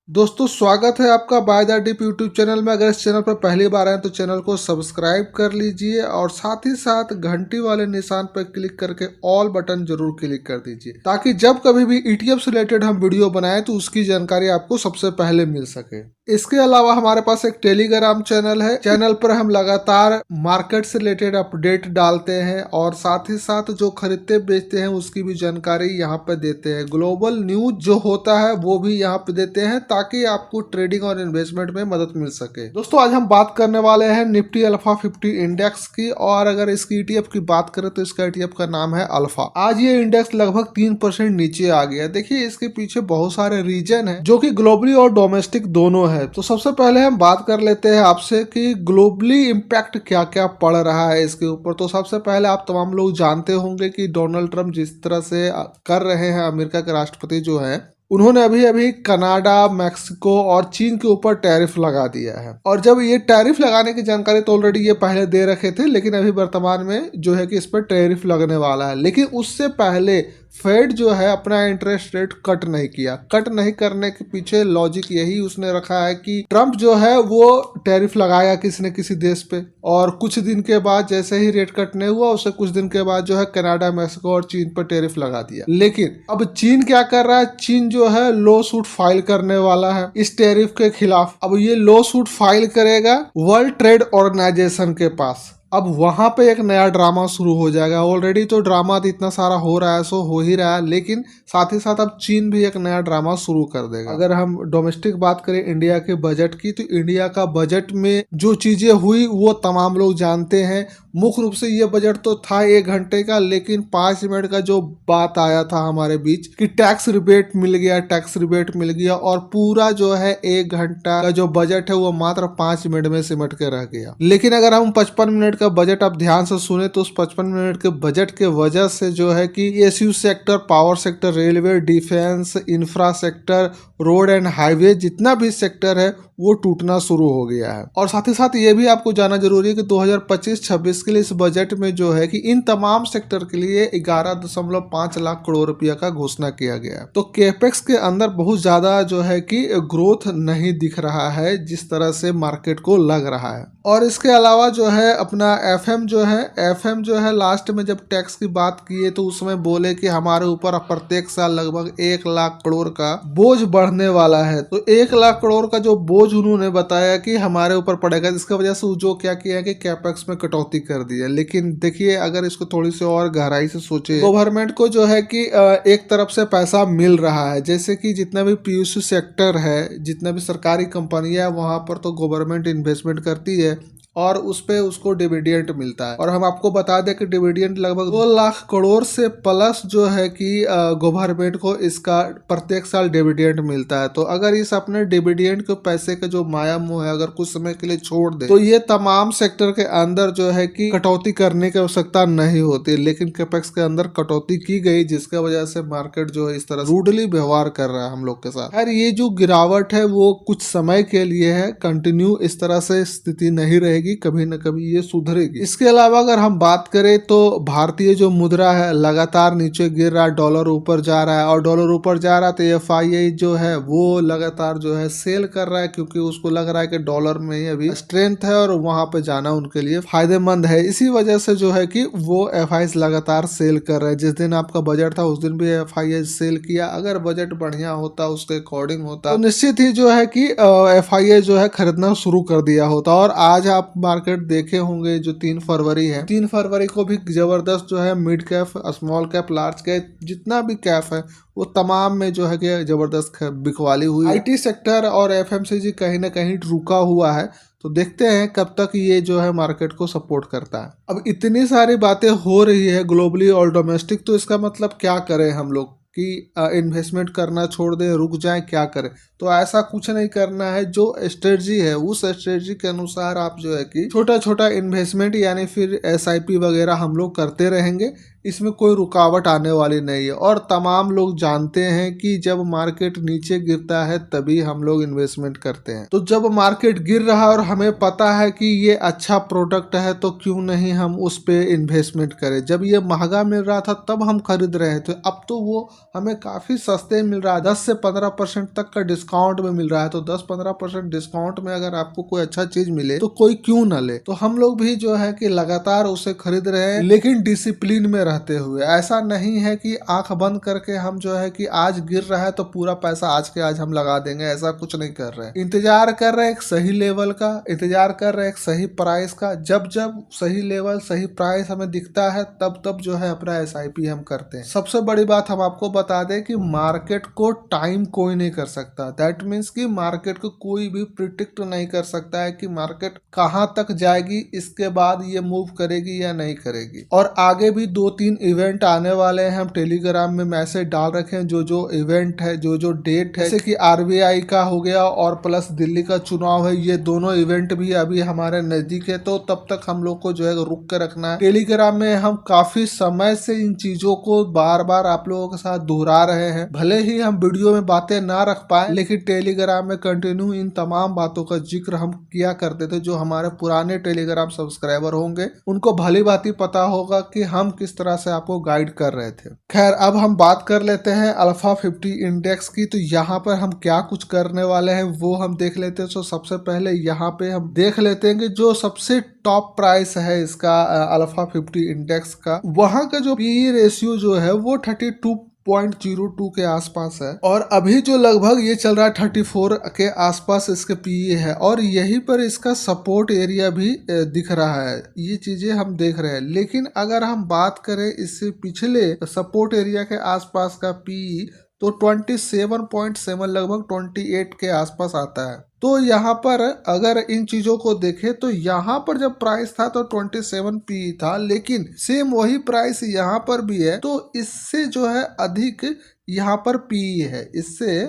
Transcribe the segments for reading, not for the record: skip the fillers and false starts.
दोस्तों स्वागत है आपका by the dip YouTube channel में। अगर इस चैनल पर पहली बार आए तो चैनल को सब्सक्राइब कर लीजिए और साथ ही साथ घंटी वाले निशान पर क्लिक करके ऑल बटन जरूर क्लिक कर दीजिए ताकि जब कभी भी ईटीएफ से रिलेटेड हम वीडियो बनाएं तो उसकी जानकारी आपको सबसे पहले मिल सके। इसके अलावा हमारे पास एक टेलीग्राम चैनल है। चैनल पर हम लगातार मार्केट से रिलेटेड अपडेट डालते हैं और साथ ही साथ जो खरीदते बेचते हैं उसकी भी जानकारी यहाँ पे देते हैं। ग्लोबल न्यूज जो होता है वो भी यहाँ पे देते हैं ताकि आपको ट्रेडिंग और इन्वेस्टमेंट में मदद मिल सके। दोस्तों आज हम बात करने वाले हैं निफ्टी अल्फा 50 इंडेक्स की, और अगर इसकी ईटीएफ की बात करें तो इसका ईटीएफ का नाम है अल्फा। आज ये इंडेक्स लगभग 3% नीचे आ गया। देखिए इसके पीछे बहुत सारे रीजन है जो कि ग्लोबली और डोमेस्टिक दोनों है। तो सबसे पहले हम बात कर लेते हैं आपसे कि ग्लोबली इम्पैक्ट क्या क्या पड़ रहा है इसके ऊपर। तो सबसे पहले आप तमाम लोग जानते होंगे कि डोनाल्ड ट्रंप जिस तरह से कर रहे हैं, अमेरिका के राष्ट्रपति जो है, उन्होंने अभी अभी कनाडा, मैक्सिको और चीन के ऊपर टैरिफ लगा दिया है। और जब ये टैरिफ लगाने की जानकारी तो ऑलरेडी ये पहले दे रखे थे, लेकिन अभी वर्तमान में जो है कि इस पर टैरिफ लगने वाला है। लेकिन उससे पहले फेड जो है अपना इंटरेस्ट रेट कट नहीं किया। कट नहीं करने के पीछे लॉजिक यही उसने रखा है कि ट्रंप जो है वो टैरिफ लगाया किसी न किसी देश पे, और कुछ दिन के बाद जैसे ही रेट कट नहीं हुआ उससे कुछ दिन के बाद जो है कनाडा, मैक्सिको और चीन पर टैरिफ लगा दिया। लेकिन अब चीन क्या कर रहा है? चीन जो है लॉ सूट फाइल करने वाला है इस टैरिफ के खिलाफ। अब ये लॉ सूट फाइल करेगा वर्ल्ड ट्रेड ऑर्गेनाइजेशन के पास। अब वहां पे एक नया ड्रामा शुरू हो जाएगा। ऑलरेडी तो ड्रामा इतना सारा हो रहा है, सो हो ही रहा है, लेकिन साथ ही साथ अब चीन भी एक नया ड्रामा शुरू कर देगा। अगर हम डोमेस्टिक बात करें इंडिया के बजट की, तो इंडिया का बजट में जो चीजें हुई वो तमाम लोग जानते हैं। मुख्य रूप से ये बजट तो था 1 घंटे का, लेकिन 5 मिनट का जो बात आया था हमारे बीच कि टैक्स रिबेट मिल गया, टैक्स रिबेट मिल गया, और पूरा जो है 1 घंटा का जो बजट है वो मात्र 5 मिनट में सिमट के रह गया। लेकिन अगर हम 55 मिनट का बजट आप ध्यान से सुने तो उस 55 मिनट के बजट के वजह से जो है कि एसयू sector, power sector, railway, defence, infra sector, road and highway, जितना भी सेक्टर है वो टूटना शुरू हो गया है। और साथ ही साथ ये भी आपको जानना जरूरी है कि 2025-26 के लिए इस बजट में जो है कि इन तमाम सेक्टर के लिए 11.5 लाख करोड़ रुपया का घोषणा किया गया है। तो केपेक्स के अंदर बहुत ज्यादा जो है कि ग्रोथ नहीं दिख रहा है जिस तरह से मार्केट को लग रहा है। और इसके अलावा जो है अपना एफएम जो है लास्ट में जब टैक्स की बात किए तो उसमें बोले कि हमारे ऊपर प्रत्येक साल लगभग 1 लाख करोड़ का बोझ बढ़ने वाला है। तो 1 लाख करोड़ का जो बोझ उन्होंने बताया कि हमारे ऊपर पड़ेगा, जिसकी वजह से जो क्या किया कि कैपेक्स में कटौती कर दी है। लेकिन देखिए अगर इसको थोड़ी सी और गहराई से सोचे, गवर्नमेंट को जो है कि एक तरफ से पैसा मिल रहा है, जैसे कि जितना भी पीयूष सेक्टर है, जितना भी सरकारी कंपनियां है, वहां पर तो गवर्नमेंट इन्वेस्टमेंट करती है और उस पे उसको डिविडेंड मिलता है। और हम आपको बता दें कि डिविडेंड लगभग 2 लाख करोड़ से प्लस जो है कि गवर्नमेंट को इसका प्रत्येक साल डिविडेंड मिलता है। तो अगर इस अपने डिविडेंड के पैसे का जो माया मोह है अगर कुछ समय के लिए छोड़ दे तो ये तमाम सेक्टर के अंदर जो है कि कटौती करने की आवश्यकता नहीं होती, लेकिन कैपेक्स के अंदर कटौती की गई, जिसके वजह से मार्केट जो है इस तरह रूडली व्यवहार कर रहा है हम लोग के साथ। खैर ये जो गिरावट है वो कुछ समय के लिए है, कंटिन्यू इस तरह से स्थिति नहीं रहेगी, कभी न कभी ये सुधरेगी। इसके अलावा अगर हम बात करें तो भारतीय जो मुद्रा है लगातार नीचे गिर रहा है, डॉलर ऊपर जा रहा है, और डॉलर ऊपर जा रहा है तो एफआईआई जो है वो लगातार जो है सेल कर रहा है, क्योंकि उसको लग रहा है कि डॉलर में ही अभी स्ट्रेंथ है और वहां पे जाना उनके लिए फायदेमंद है। इसी वजह से जो है कि वो एफआईआई लगातार सेल कर रहे हैं। जिस दिन आपका बजट था उस दिन भी एफआईआई सेल किया। अगर बजट बढ़िया होता, उसके अकॉर्डिंग होता, तो निश्चित ही जो है कि एफआईआई जो है खरीदना शुरू कर दिया होता। और आज आप मार्केट देखे होंगे जो 3 फरवरी है, 3 फरवरी को भी जबरदस्त जो है mid cap, small cap, large cap, जितना भी कैप है वो तमाम में जो है कि जबरदस्त बिकवाली हुई। आईटी सेक्टर और एफएमसीजी कहीं ना कहीं रुका हुआ है। तो देखते हैं कब तक ये जो है मार्केट को सपोर्ट करता है। अब इतनी सारी बातें हो रही है ग्लोबली और डोमेस्टिक, तो इसका मतलब क्या करें हम लोग कि इन्वेस्टमेंट करना छोड़ दें, रुक जाएं, क्या करें? तो ऐसा कुछ नहीं करना है। जो स्ट्रेटजी है उस स्ट्रेटजी के अनुसार आप जो है कि छोटा छोटा इन्वेस्टमेंट यानी फिर एसआईपी वगैरह हम लोग करते रहेंगे। इसमें कोई रुकावट आने वाली नहीं है। और तमाम लोग जानते हैं कि जब मार्केट नीचे गिरता है तभी हम लोग इन्वेस्टमेंट करते हैं। तो जब मार्केट गिर रहा है और हमें पता है कि ये अच्छा प्रोडक्ट है तो क्यों नहीं हम उस पे इन्वेस्टमेंट करें। जब ये महंगा मिल रहा था तब हम खरीद रहे थे, अब तो वो हमें काफी सस्ते मिल रहा है, 10 से 15% तक का डिस्काउंट में मिल रहा है। तो 10-15% डिस्काउंट में अगर आपको कोई अच्छा चीज मिले तो कोई क्यों ना ले। तो हम लोग भी जो है कि लगातार उसे खरीद रहे हैं, लेकिन डिसिप्लिन में रहते हुए। ऐसा नहीं है कि आंख बंद करके हम जो है कि आज गिर रहा है तो पूरा पैसा आज के आज हम लगा देंगे, ऐसा कुछ नहीं कर रहे हैं। इंतजार कर रहे हैं एक सही लेवल का, इंतजार कर रहे हैं एक सही प्राइस का। जब जब सही लेवल सही प्राइस हमें दिखता है तब तब जो है अपना SIP हम करते हैं। सबसे बड़ी बात हम आपको बता दें कि मार्केट को टाइम कोई नहीं कर सकता। दैट मीन्स कि मार्केट को कोई भी प्रिडिक्ट नहीं कर सकता है कि मार्केट कहां तक जाएगी, इसके बाद ये मूव करेगी या नहीं करेगी। और आगे भी 2-3 इवेंट आने वाले हैं। हम टेलीग्राम में मैसेज डाल रखे हैं जो जो इवेंट है, जो जो डेट है, जैसे कि RBI का हो गया और प्लस दिल्ली का चुनाव है। ये दोनों इवेंट भी अभी हमारे नजदीक है, तो तब तक हम लोग को जो है रुक कर रखना है। टेलीग्राम में हम काफी समय से इन चीजों को बार बार आप लोगों के साथ दोहरा रहे हैं। भले ही हम वीडियो में बातें ना रख पाए, लेकिन टेलीग्राम में कंटिन्यू इन तमाम बातों का जिक्र हम किया करते थे। जो हमारे पुराने टेलीग्राम सब्सक्राइबर होंगे उनको भली भांति पता होगा कि हम किस तरह से आपको गाइड कर रहे थे। खैर, अब हम बात कर लेते हैं अल्फा 50 इंडेक्स की। तो यहाँ पर हम क्या कुछ करने वाले हैं वो हम देख लेते हैं। तो सबसे पहले यहाँ पे हम देख लेते हैं कि जो सबसे टॉप प्राइस है इसका अल्फा 50 इंडेक्स का, वहां का जो PE रेशियो जो है वो 32.02 के आसपास है। और अभी जो लगभग ये चल रहा है 34 के आसपास इसके PE है। और यहीं पर इसका सपोर्ट एरिया भी दिख रहा है। ये चीजें हम देख रहे हैं। लेकिन अगर हम बात करें इससे पिछले सपोर्ट एरिया के आसपास का PE, तो 27.7 लगभग 28 के आसपास आता है। तो यहाँ पर अगर इन चीजों को देखें तो यहाँ पर जब प्राइस था तो 27 PE था, लेकिन सेम वही प्राइस यहाँ पर भी है। तो इससे जो है अधिक यहाँ पर PE है, इससे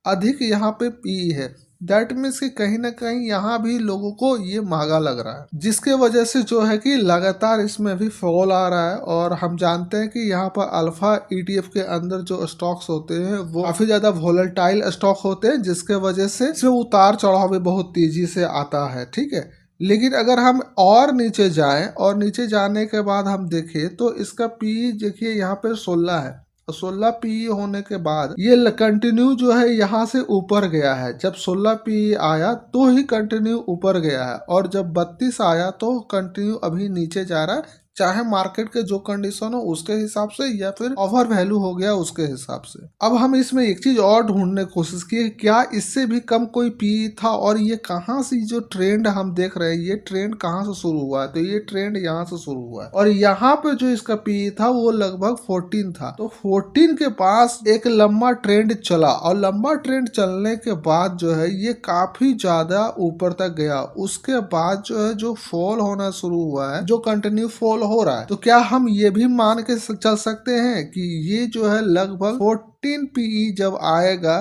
अधिक यहाँ पे PE है। दैट मीन्स कि कहीं ना कहीं यहाँ भी लोगों को ये महंगा लग रहा है, जिसके वजह से जो है कि लगातार इसमें भी फॉल आ रहा है। और हम जानते हैं कि यहाँ पर अल्फा ETF के अंदर जो स्टॉक्स होते हैं वो काफी ज्यादा वोलेटाइल स्टॉक होते हैं, जिसके वजह से इसमें उतार चढ़ाव भी बहुत तेजी से आता है। ठीक है, लेकिन अगर हम और नीचे जाएं और नीचे जाने के बाद हम देखें तो इसका PE देखिए यहाँ पे 16 है। 16 PE होने के बाद ये कंटिन्यू जो है यहाँ से ऊपर गया है। जब 16 PE आया तो ही कंटिन्यू ऊपर गया है, और जब 32 आया तो कंटिन्यू अभी नीचे जा रहा है, चाहे मार्केट के जो कंडीशन हो उसके हिसाब से या फिर ओवर वैल्यू हो गया उसके हिसाब से। अब हम इसमें एक चीज और ढूंढने की कोशिश की, क्या इससे भी कम कोई PE था, और ये कहाँ से जो ट्रेंड हम देख रहे हैं ये ट्रेंड कहाँ से शुरू हुआ है। तो ये ट्रेंड यहाँ से शुरू हुआ है, और यहाँ पे जो इसका PE था वो लगभग 14 था। तो 14 के पास एक लंबा ट्रेंड चला, और लंबा ट्रेंड चलने के बाद जो है ये काफी ज्यादा ऊपर तक गया। उसके बाद जो है जो फॉल होना शुरू हुआ है, जो कंटिन्यू फॉल हो रहा है। तो क्या हम ये भी मान के चल सकते हैं कि ये जो है लगभग 14 PE जब आएगा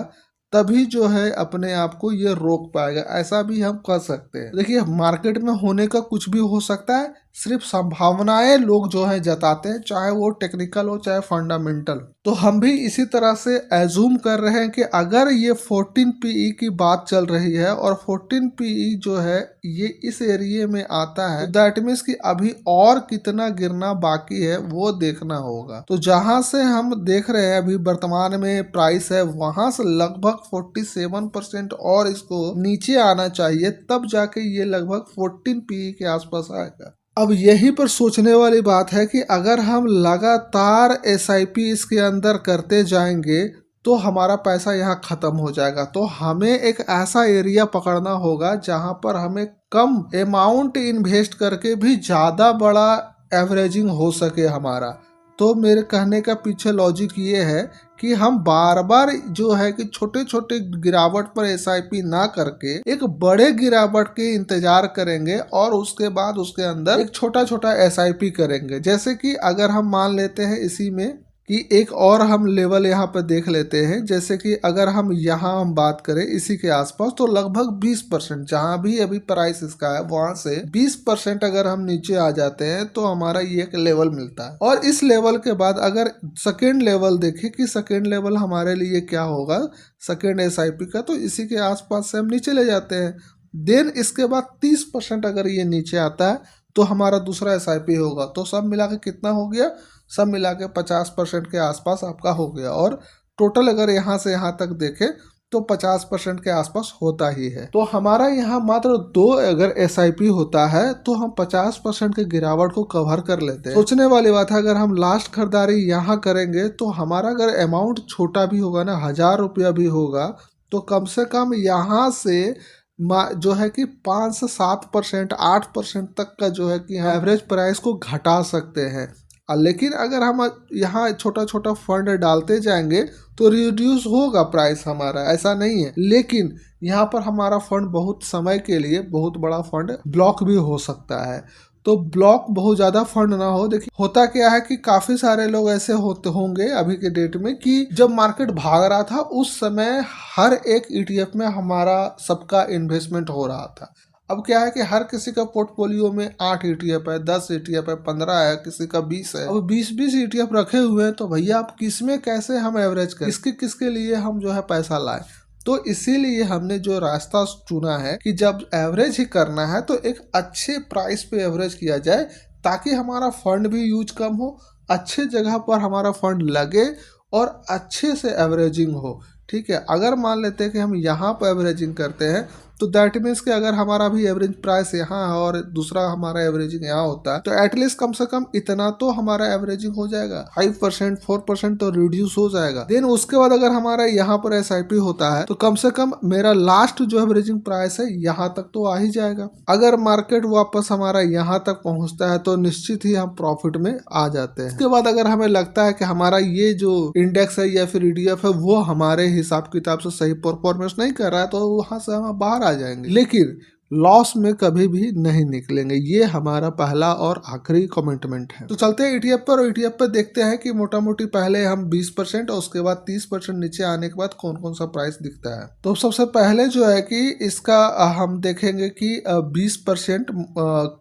तभी जो है अपने आप को ये रोक पाएगा, ऐसा भी हम कर सकते हैं। देखिए, मार्केट में होने का कुछ भी हो सकता है, सिर्फ संभावनाएं लोग जो है जताते हैं, चाहे वो टेक्निकल हो चाहे फंडामेंटल। तो हम भी इसी तरह से एज्यूम कर रहे हैं कि अगर ये 14 PE की बात चल रही है और 14 PE जो है ये इस एरिया में आता है, तो दैट मीन्स कि अभी और कितना गिरना बाकी है वो देखना होगा। तो जहां से हम देख रहे हैं अभी वर्तमान में प्राइस है, वहां से लगभग 47% और इसको नीचे आना चाहिए, तब जाके ये लगभग 14 PE के आसपास आएगा। अब यही पर सोचने वाली बात है कि अगर हम लगातार SIP इसके अंदर करते जाएंगे तो हमारा पैसा यहाँ खत्म हो जाएगा। तो हमें एक ऐसा एरिया पकड़ना होगा जहाँ पर हमें कम अमाउंट इन्वेस्ट करके भी ज़्यादा बड़ा एवरेजिंग हो सके हमारा। तो मेरे कहने का पीछे लॉजिक ये है कि हम बार बार जो है कि छोटे छोटे गिरावट पर SIP ना करके एक बड़े गिरावट के इंतजार करेंगे, और उसके बाद उसके अंदर एक छोटा छोटा SIP करेंगे। जैसे कि अगर हम मान लेते हैं इसी में कि एक और हम लेवल यहाँ पे देख लेते हैं। जैसे कि अगर हम यहाँ हम बात करें इसी के आसपास, तो लगभग 20% जहाँ भी अभी प्राइस इसका है वहां से 20% अगर हम नीचे आ जाते हैं तो हमारा ये एक लेवल मिलता है। और इस लेवल के बाद अगर सेकेंड लेवल देखें कि सेकेंड लेवल हमारे लिए क्या होगा सेकेंड SIP का, तो इसी के आसपास से हम नीचे ले जाते हैं। देन इसके बाद 30% अगर ये नीचे आता है तो हमारा दूसरा SIP होगा। तो सब मिला के कितना हो गया, सब मिला के 50% के आसपास आपका हो गया। और टोटल अगर यहाँ से यहाँ तक देखें तो 50% के आसपास होता ही है। तो हमारा यहाँ मात्र 2 अगर SIP होता है तो हम 50% के गिरावट को कवर कर लेते हैं। सोचने वाली बात है, अगर हम लास्ट खरीदारी यहाँ करेंगे तो हमारा अगर अमाउंट छोटा भी होगा ना, 1000 रुपया भी होगा, तो कम से कम यहाँ से जो है कि 5 से 7%, 8% तक का जो है कि एवरेज प्राइस को घटा सकते हैं। लेकिन अगर हम यहाँ छोटा छोटा फंड डालते जाएंगे तो रिड्यूस होगा प्राइस हमारा, ऐसा नहीं है। लेकिन यहाँ पर हमारा फंड बहुत समय के लिए, बहुत बड़ा फंड ब्लॉक भी हो सकता है। तो ब्लॉक बहुत ज़्यादा फंड ना हो। देखिए होता क्या है कि काफ़ी सारे लोग ऐसे होते होंगे अभी के डेट में कि जब मार्केट भाग रहा था उस समय हर एक ETF में हमारा सबका इन्वेस्टमेंट हो रहा था। अब क्या है कि हर किसी का पोर्टफोलियो में 8 ETF है, 10 ETF है, 15 है, किसी का 20 है। अब 20-20 ETF रखे हुए हैं तो भैया आप किसमें कैसे हम एवरेज करें, किसके किसके लिए हम जो है पैसा लाएं। तो इसीलिए हमने जो रास्ता चुना है कि जब एवरेज ही करना है तो एक अच्छे प्राइस पे एवरेज किया जाए, ताकि हमारा फंड भी यूज कम हो, अच्छे जगह पर हमारा फंड लगे और अच्छे से एवरेजिंग हो। ठीक है, अगर मान लेते हैं कि हम यहाँ पर एवरेजिंग करते हैं तो दैट मीन्स कि अगर हमारा भी एवरेज प्राइस यहाँ है और दूसरा हमारा एवरेजिंग यहाँ होता है तो एटलीस्ट कम से कम इतना तो हमारा एवरेजिंग हो जाएगा, 5% 4% तो रिड्यूस हो जाएगा। देन उसके बाद अगर हमारा यहाँ पर SIP होता है तो कम से कम मेरा लास्ट जो एवरेजिंग प्राइस है यहाँ तक तो आ ही जाएगा। अगर मार्केट वापस हमारा यहाँ तक पहुँचता है तो निश्चित ही हम प्रॉफिट में आ जाते हैं। उसके बाद अगर हमें लगता है कि हमारा ये जो इंडेक्स है या फिर ETF है वो हमारे हिसाब किताब से सही परफॉर्मेंस नहीं कर रहा है तो वहां से हम बाहर आ जाएंगे, लेकिन लॉस में कभी भी नहीं निकलेंगे। ये हमारा पहला और आखिरी कमिटमेंट है। तो चलते हैं ETF पर, और ETF पर देखते हैं कि मोटा मोटी पहले हम 20% और उसके बाद 30% नीचे आने के बाद कौन कौन सा प्राइस दिखता है। तो सबसे पहले जो है कि इसका हम देखेंगे कि 20%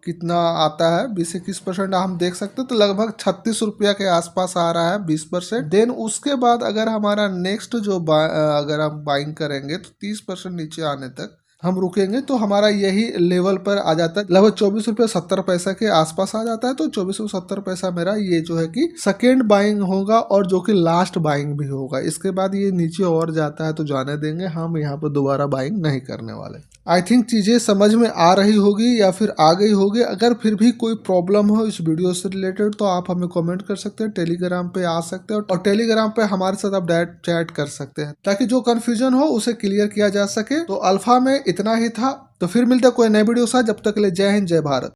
कितना आता है। 20-21% हम देख सकते हैं तो लगभग 36 रुपया के आसपास आ रहा है 20%। देन उसके बाद अगर हमारा नेक्स्ट जो अगर हम बाइंग करेंगे तो 30% नीचे आने तक हम रुकेंगे तो हमारा यही लेवल पर आ जाता है, लगभग 24 रुपये 70 पैसा के आसपास आ जाता है। तो 24 रुपये 70 पैसा मेरा ये जो है कि सेकेंड बाइंग होगा और जो कि लास्ट बाइंग भी होगा। इसके बाद ये नीचे और जाता है तो जाने देंगे, हम यहाँ पर दोबारा बाइंग नहीं करने वाले। आई थिंक चीज़ें समझ में आ रही होगी या फिर आ गई होगी। अगर फिर भी कोई प्रॉब्लम हो इस वीडियो से रिलेटेड तो आप हमें कमेंट कर सकते हैं, टेलीग्राम पे आ सकते हैं और टेलीग्राम पे हमारे साथ आप डायरेक्ट चैट कर सकते हैं ताकि जो कंफ्यूजन हो उसे क्लियर किया जा सके। तो अल्फा में इतना ही था, तो फिर मिलते कोई नए वीडियो के साथ। जब तक के लिए जय हिंद, जय भारत।